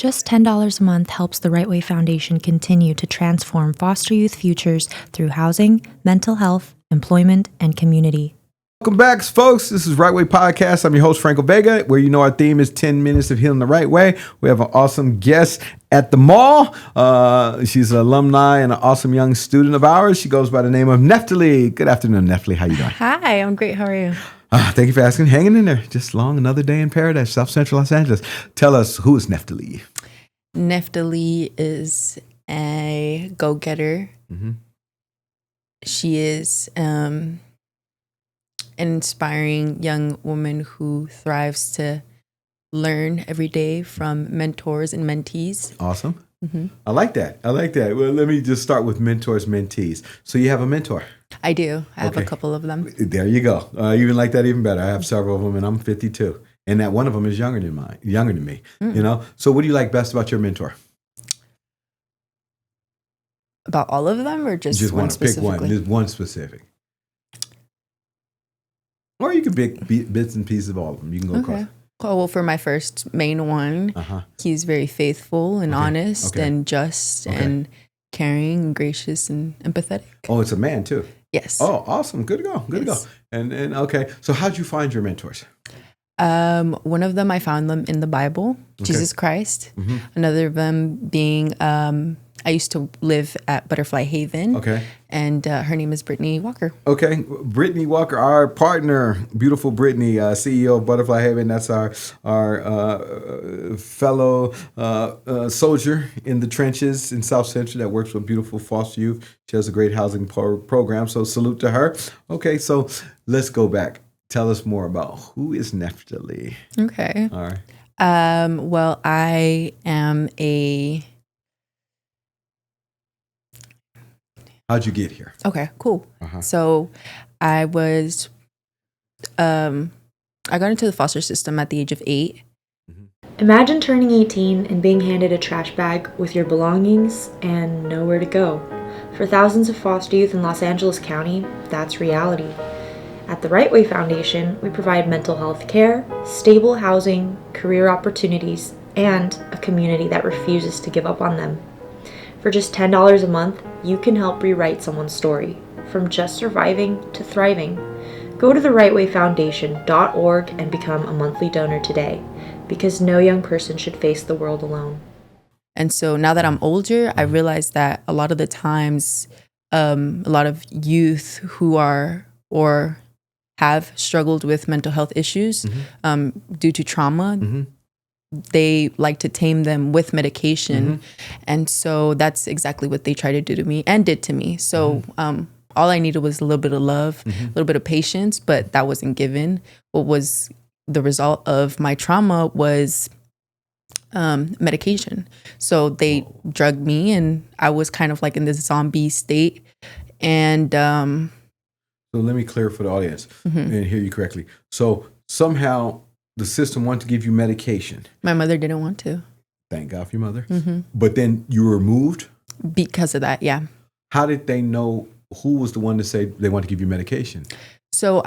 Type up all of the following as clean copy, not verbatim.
Just $10 a month helps the RightWay Foundation continue to transform foster youth futures through housing, mental health, employment, and community. Welcome back, folks. This is RightWay Podcast. I'm your host, Franco Vega, where you know our theme is 10 minutes of healing the right way. We have an awesome guest at the mall. She's an alumni and an awesome young student of ours. She goes by the name of Neftaly. Good afternoon, Neftaly. How you doing? Hi, I'm great. How are you? Thank you for asking. Hanging in there. Just long, another day in paradise, South Central Los Angeles. Tell us, who is Neftaly? Neftaly is a go-getter. Mm-hmm. She is an inspiring young woman who thrives to learn every day from mentors and mentees. Awesome. Mm-hmm. I like that. Well, let me just start with mentors, mentees. So you have a mentor? I do. I have a couple of them. There you go. Even like that, even better. I have several of them, and I'm 52. And that one of them is younger than me. Mm. You know. So what do you like best about your mentor? About all of them, or just one specifically? Pick one. Just one specific. Or you can pick bits and pieces of all of them. You can go across. Oh, well, for my first main one, he's very faithful and honest and just and caring and gracious and empathetic. Oh, it's a man too. Yes. Oh, awesome. Good to go. Good to go. And okay. So how'd you find your mentors? One of them, I found them in the Bible, Jesus Christ. Mm-hmm. Another of them being, I used to live at Butterfly Haven. Okay. And her name is Brittany Walker. Okay. Brittany Walker, our partner, beautiful Brittany, CEO of Butterfly Haven. That's our fellow soldier in the trenches in South Central that works with beautiful foster youth. She has a great housing program. So salute to her. Okay. So let's go back. Tell us more about who is Neftaly. Okay. All right. Well, I am a... How'd you get here? Okay, cool. So I was, I got into the foster system at the age of 8. Mm-hmm. Imagine turning 18 and being handed a trash bag with your belongings and nowhere to go. For thousands of foster youth in Los Angeles County, that's reality. At the RightWay Foundation, we provide mental health care, stable housing, career opportunities, and a community that refuses to give up on them. For just $10 a month, you can help rewrite someone's story, from just surviving to thriving. Go to the RightWayFoundation.org and become a monthly donor today, because no young person should face the world alone. And so now that I'm older, I realize that a lot of the times, a lot of youth who are or have struggled with mental health issues due to trauma, they like to tame them with medication. And so that's exactly what they try to do to me and did to me. So all I needed was a little bit of love, a little bit of patience, but that wasn't given. What was the result of my trauma was medication. So they drugged me and I was kind of like in this zombie state. And so let me clear for the audience and hear you correctly. So somehow the system wanted to give you medication. My mother didn't want to. Thank God for your mother. But then you were removed? Because of that, yeah. How did they know who was the one to say they want to give you medication? So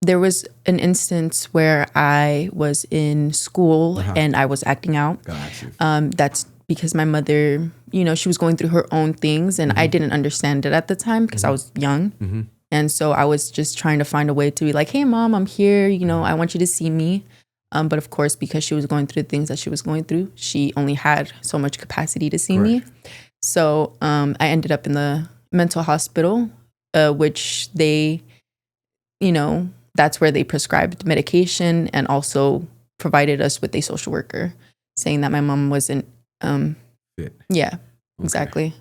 there was an instance where I was in school and I was acting out. Gotcha. That's because my mother, she was going through her own things and I didn't understand it at the time because I was young. And so I was just trying to find a way to be like, hey, Mom, I'm here. I want you to see me. But of course, because she was going through the things that she was going through, she only had so much capacity to see me. So I ended up in the mental hospital, which they, that's where they prescribed medication and also provided us with a social worker saying that my mom wasn't fit. Yeah, exactly.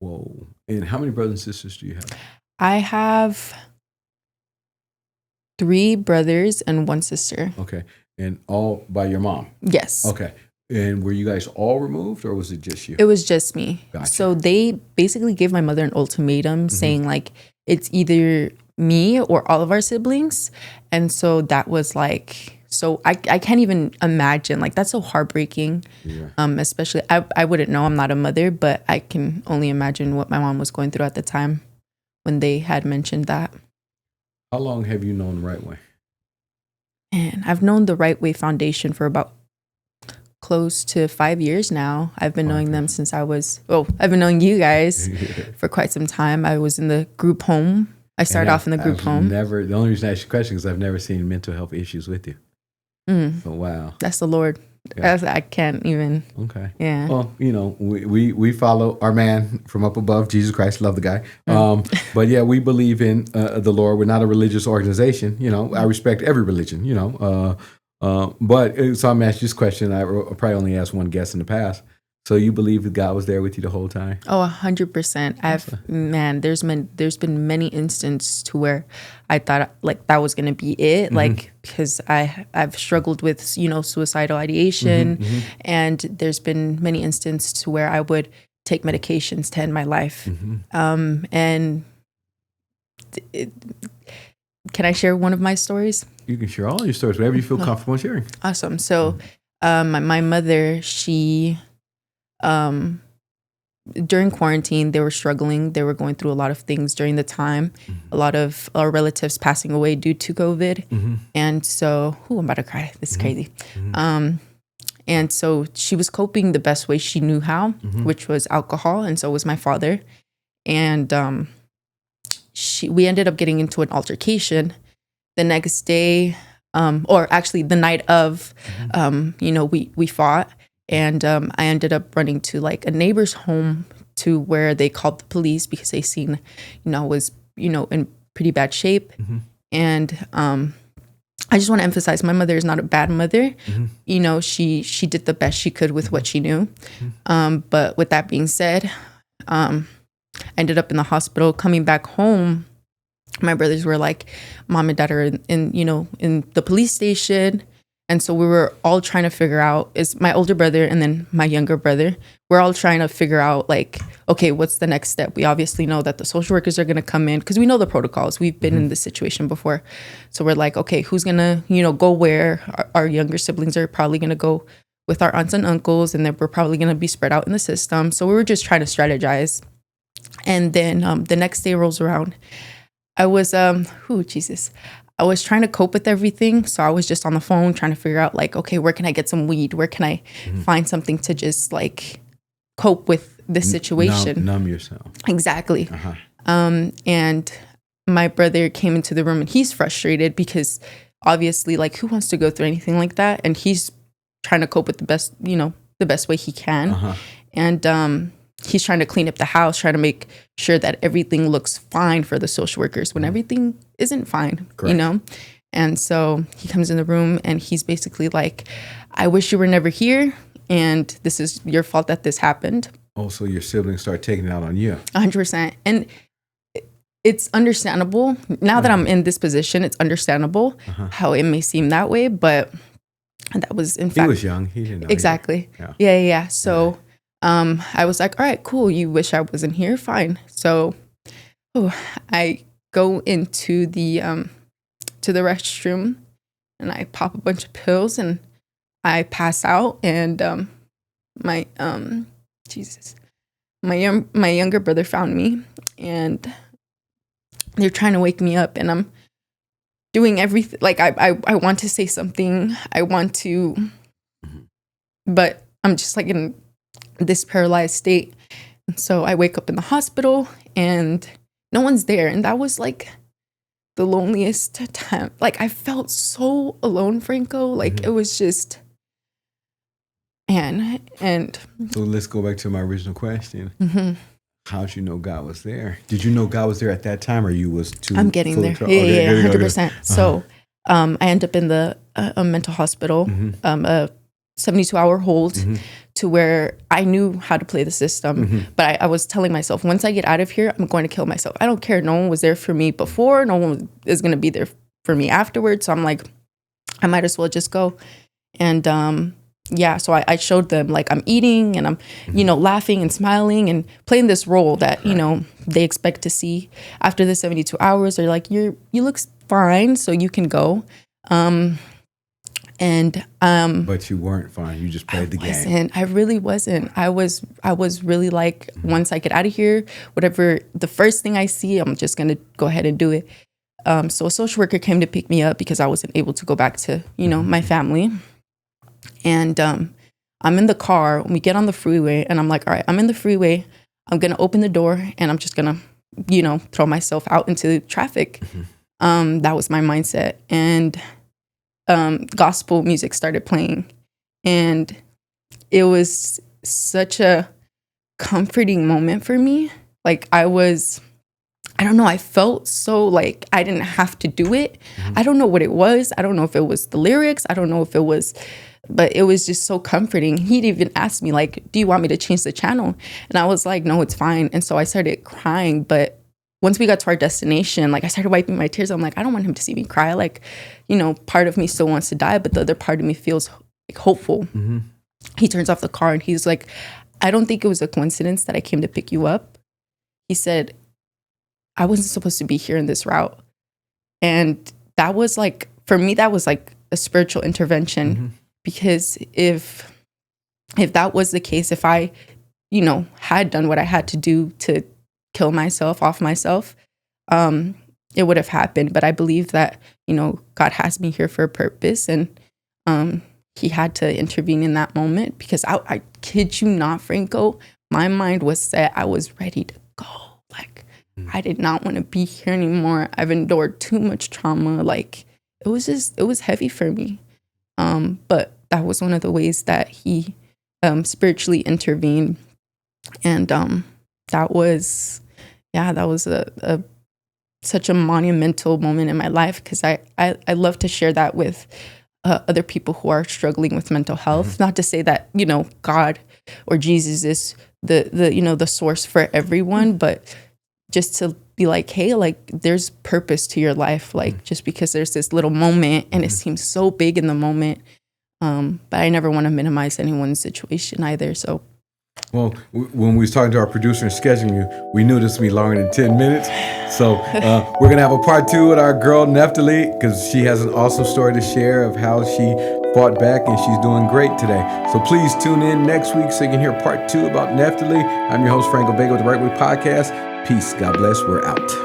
Whoa. And how many brothers and sisters do you have? I have 3 brothers and 1 sister. Okay. And all by your mom? Yes. Okay. And were you guys all removed or was it just you? It was just me. Gotcha. So they basically gave my mother an ultimatum saying like, it's either me or all of our siblings. And so that was like, so I can't even imagine, like that's so heartbreaking. Yeah. Especially, I wouldn't know, I'm not a mother, but I can only imagine what my mom was going through at the time when they had mentioned that. How long have you known RightWay? And I've known the RightWay Foundation for about close to 5 years now. I've been knowing them since I've been knowing you guys for quite some time. I was in the group home. I started off in the group home. The only reason I asked you a question is I've never seen mental health issues with you. So, wow. That's the Lord. Yeah. I can't even. Okay. Yeah. Well, we follow our man from up above, Jesus Christ. Love the guy. But yeah, we believe in the Lord. We're not a religious organization. I respect every religion. But so I'm asking this question. I probably only asked one guest in the past. So you believe that God was there with you the whole time? Oh, 100%. There's been many instances to where I thought like that was going to be it. Like, because I've struggled with, suicidal ideation, and there's been many instances to where I would take medications to end my life. And can I share one of my stories? You can share all your stories, whatever you feel comfortable sharing. Awesome. So, my mother, she, during quarantine, they were struggling. They were going through a lot of things during the time. A lot of our relatives passing away due to COVID. And so, I'm about to cry. This is crazy. And so she was coping the best way she knew how, which was alcohol. And so was my father. And we ended up getting into an altercation the next day, or actually the night of, we fought. And I ended up running to like a neighbor's home to where they called the police because they seen, was, in pretty bad shape. And I just want to emphasize my mother is not a bad mother. She did the best she could with what she knew. But with that being said, I ended up in the hospital. Coming back home, my brothers were like, Mom and Dad are in the police station. And so we were all trying to figure out, is my older brother and then my younger brother, we're all trying to figure out like, okay, what's the next step? We obviously know that the social workers are going to come in because we know the protocols. We've been in this situation before. So we're like, okay, who's going to, go where? Our younger siblings are probably going to go with our aunts and uncles, and then we're probably going to be spread out in the system. So we were just trying to strategize. And then the next day rolls around. I was, I was trying to cope with everything. So I was just on the phone trying to figure out like, okay, where can I get some weed? Where can I find something to just like cope with this situation? Numb yourself. Exactly. And my brother came into the room and he's frustrated because obviously like who wants to go through anything like that? And he's trying to cope with the best way he can. And he's trying to clean up the house, trying to make sure that everything looks fine for the social workers when everything isn't fine, Correct. And so he comes in the room and he's basically like, I wish you were never here. And this is your fault that this happened. Oh, so your siblings start taking it out on you. 100%. And it's understandable. Now that I'm in this position, it's understandable how it may seem that way. But that was, in fact. He was young. He didn't know. Exactly. Yeah. So I was like, all right, cool. You wish I wasn't here? Fine. So I go into the restroom and I pop a bunch of pills and I pass out, and my younger brother found me and they're trying to wake me up, and I'm doing everything. Like I want to say something. I want to, but I'm just like in this paralyzed state. And so I wake up in the hospital and no one's there. And that was like the loneliest time. Like I felt so alone, Franco. Like it was just, and so let's go back to my original question. How'd you know God was there? Did you know God was there at that time, or you was too? I'm getting there. Yeah, 100%. So I end up in the mental hospital, a 72-hour hold, to where I knew how to play the system. But I was telling myself, once I get out of here, I'm going to kill myself. I don't care. No one was there for me before. No one is going to be there for me afterwards. So I'm like, I might as well just go. And so I showed them like I'm eating and I'm, laughing and smiling and playing this role that, they expect to see. After the 72 hours, they're like, you look fine, so you can go. But you weren't fine. You just played the game. I really wasn't. I was really like, once I get out of here, whatever the first thing I see, I'm just gonna go ahead and do it. So a social worker came to pick me up because I wasn't able to go back to my family, and I'm in the car, we get on the freeway, and I'm like, all right, I'm in the freeway. I'm going to open the door and I'm just going to, throw myself out into traffic. That was my mindset. And gospel music started playing. And it was such a comforting moment for me. Like I don't know, I felt so like I didn't have to do it. I don't know what it was. I don't know if it was the lyrics. I don't know if it was, but it was just so comforting. He'd even asked me like, do you want me to change the channel? And I was like, no, it's fine. And so I started crying. But once we got to our destination, like I started wiping my tears. I'm like, I don't want him to see me cry. Like, part of me still wants to die, but the other part of me feels like hopeful. He turns off the car and he's like, I don't think it was a coincidence that I came to pick you up. He said, I wasn't supposed to be here in this route. And that was like, for me, that was like a spiritual intervention. Because if that was the case, if I, had done what I had to do to kill myself, off myself, it would have happened. But I believe that, God has me here for a purpose. And he had to intervene in that moment because I kid you not, Franco, my mind was set. I was ready to go. Like, I did not want to be here anymore. I've endured too much trauma. Like, it was heavy for me. But that was one of the ways that he spiritually intervened. And that was such a monumental moment in my life because I love to share that with other people who are struggling with mental health. Not to say that, God or Jesus is the source for everyone, but just to be like, hey, like there's purpose to your life. Like just because there's this little moment and it seems so big in the moment. But I never want to minimize anyone's situation either. So. Well, when we was talking to our producer and scheduling you, we knew this would be longer than 10 minutes. So we're going to have a part 2 with our girl, Neftaly, because she has an awesome story to share of how she fought back and she's doing great today. So please tune in next week so you can hear part 2 about Neftaly. I'm your host, Franco Vega with the RightWay Podcast. Peace. God bless. We're out.